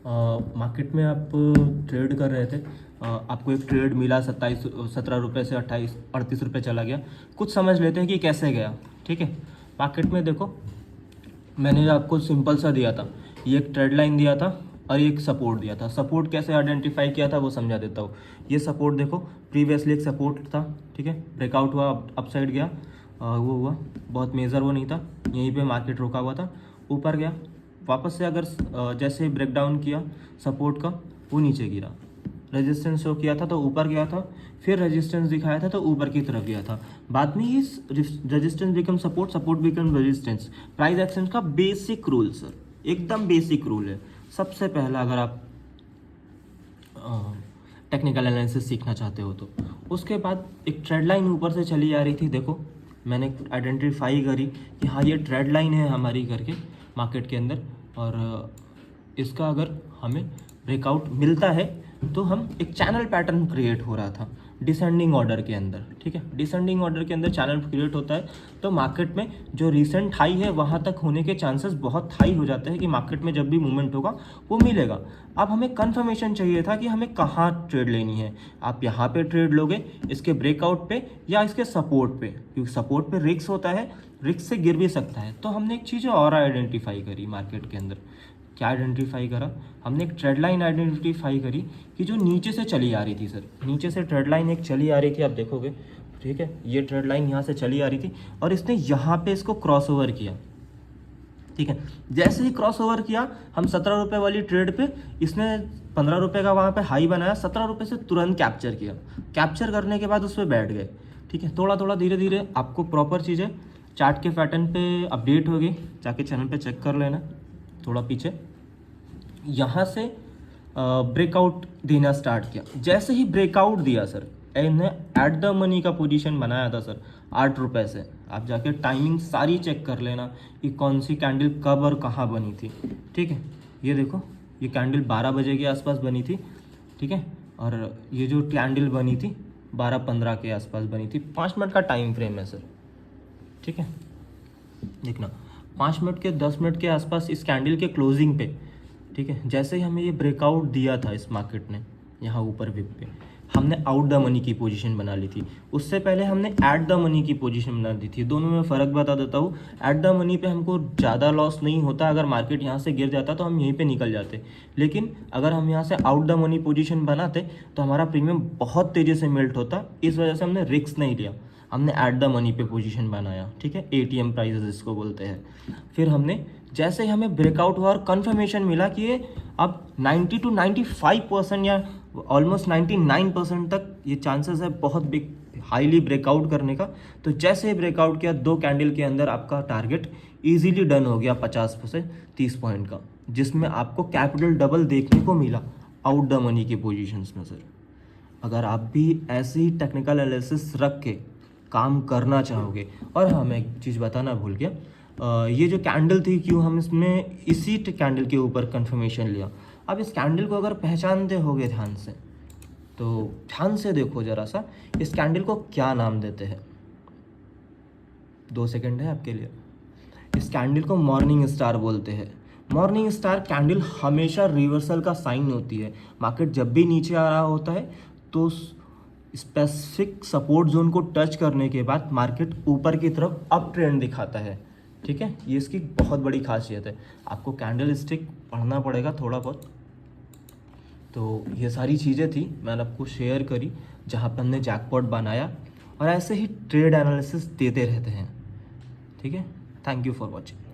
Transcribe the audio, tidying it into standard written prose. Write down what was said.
Market में आप trade कर रहे थे, आपको एक ट्रेड मिला 17 रुपये से 38 रुपये चला गया। कुछ समझ लेते हैं कि कैसे गया। ठीक है, मार्केट में देखो मैंने आपको सिंपल सा दिया था, ये एक ट्रेड लाइन दिया था और एक सपोर्ट दिया था। सपोर्ट कैसे आइडेंटिफाई किया था वो समझा देता हूँ। ये सपोर्ट देखो, प्रीवियसली एक सपोर्ट था, ठीक है, ब्रेकआउट हुआ, अप साइड गया, वो हुआ, बहुत मेजर वो नहीं था, यहीं पे मार्केट रुका हुआ था, ऊपर गया, वापस से अगर जैसे ब्रेक डाउन किया सपोर्ट का, वो नीचे गिरा, रेजिस्टेंस शो किया था तो ऊपर गया था, फिर रेजिस्टेंस दिखाया था तो ऊपर की तरफ गया था। बाद में ही resistance become support, support become resistance. Price action का बेसिक रूल सर, एकदम बेसिक रूल है। सबसे पहला अगर आप टेक्निकल एनालिसिस सीखना चाहते हो तो उसके बाद एक ट्रेड लाइन ऊपर से चली आ रही थी, देखो मैंने आइडेंटिफाई करी कि हाँ ये ट्रेड लाइन है हमारी करके मार्केट के अंदर, और इसका अगर हमें ब्रेकआउट मिलता है तो हम एक चैनल पैटर्न क्रिएट हो रहा था डिसेंडिंग ऑर्डर के अंदर। ठीक है, डिसेंडिंग ऑर्डर के अंदर चैनल क्रिएट होता है तो मार्केट में जो रिसेंट हाई है वहाँ तक होने के चांसेस बहुत हाई हो जाते हैं कि मार्केट में जब भी मूवमेंट होगा वो मिलेगा। अब हमें कंफर्मेशन चाहिए था कि हमें कहाँ ट्रेड लेनी है। आप यहाँ पे ट्रेड लोगे इसके ब्रेकआउट पे या इसके सपोर्ट पे, क्योंकि सपोर्ट पे रिस्क होता है, रिस्क से गिर भी सकता है। तो हमने एक चीज़ और आइडेंटिफाई करी मार्केट के अंदर। क्या आइडेंटिफाई करा हमने? एक ट्रेड लाइन आइडेंटिफाई करी कि जो नीचे से चली आ रही थी सर, नीचे से ट्रेड लाइन एक चली आ रही थी, आप देखोगे, ठीक है, ये ट्रेड लाइन यहाँ से चली आ रही थी और इसने यहाँ पे इसको क्रॉस ओवर किया। ठीक है, जैसे ही क्रॉस ओवर किया हम 17 रुपये वाली ट्रेड पे, इसने 15 रुपये का वहाँ पे हाई बनाया, 17 रुपये से तुरंत कैप्चर किया। कैप्चर करने के बाद उस पर बैठ गए। ठीक है, थोड़ा थोड़ा धीरे धीरे आपको प्रॉपर चीज़ें चार्ट के पैटर्न पे अपडेट होगी, जाके चैनल पे चेक कर लेना। थोड़ा पीछे यहाँ से ब्रेकआउट देना स्टार्ट किया। जैसे ही ब्रेकआउट दिया सर, इन्हें एट द मनी का पोजीशन बनाया था सर 8 रुपये से। आप जाके टाइमिंग सारी चेक कर लेना कि कौन सी कैंडल कब और कहाँ बनी थी। ठीक है, ये देखो, ये कैंडल 12 बजे के आसपास बनी थी। ठीक है, और ये जो कैंडल बनी थी 12:15 के आसपास बनी थी। 5 मिनट का टाइम फ्रेम है सर। ठीक है, देखना 5 मिनट के 10 मिनट के आसपास इस कैंडल के क्लोजिंग पे, ठीक है, जैसे ही हमें ये ब्रेकआउट दिया था इस मार्केट ने, यहाँ ऊपर विप पे हमने आउट द मनी की पोजीशन बना ली थी। उससे पहले हमने एट द मनी की पोजीशन बना दी थी। दोनों में फ़र्क बता देता हूँ। एट द मनी पे हमको ज़्यादा लॉस नहीं होता, अगर मार्केट यहाँ से गिर जाता तो हम यहीं पे निकल जाते, लेकिन अगर हम यहाँ से आउट द मनी पोजीशन बनाते तो हमारा प्रीमियम बहुत तेज़ी से मेल्ट होता। इस वजह से हमने रिस्क नहीं लिया, हमने एट द मनी पे पोजीशन बनाया। ठीक है, ATM प्राइसेस इसको बोलते हैं। फिर हमने जैसे ही हमें ब्रेकआउट हुआ और कंफर्मेशन मिला कि ये अब 90 to 95% या ऑलमोस्ट 99% तक ये चांसेस है बहुत बिग हाईली ब्रेकआउट करने का, तो जैसे ही ब्रेकआउट किया 2 कैंडल के अंदर आपका टारगेट इजीली डन हो गया 50 से 30 पॉइंट का, जिसमें आपको कैपिटल डबल देखने को मिला आउट द मनी की पोजीशंस में सर। अगर आप भी ऐसे ही टेक्निकल एनालिसिस रख के काम करना चाहोगे, और हाँ मैं एक चीज़ बताना भूल गया, ये जो कैंडल थी क्यों हम इसमें इसी कैंडल के ऊपर कंफर्मेशन लिया। अब इस कैंडल को अगर पहचानते होगे ध्यान से, तो ध्यान से देखो ज़रा सा, इस कैंडल को क्या नाम देते हैं? 2 सेकंड है आपके लिए। इस कैंडल को मॉर्निंग स्टार बोलते हैं। मॉर्निंग स्टार कैंडल हमेशा रिवर्सल का साइन होती है। मार्केट जब भी नीचे आ रहा होता है तो स्पेसिफिक सपोर्ट जोन को टच करने के बाद मार्केट ऊपर की तरफ अप ट्रेंड दिखाता है। ठीक है, ये इसकी बहुत बड़ी खासियत है। आपको कैंडल स्टिक पढ़ना पड़ेगा थोड़ा बहुत। तो ये सारी चीज़ें थी मैंने आपको शेयर करी, जहाँ पर हमने जैकपॉट बनाया, और ऐसे ही ट्रेड एनालिसिस देते रहते हैं। ठीक है, थैंक यू फॉर वॉचिंग।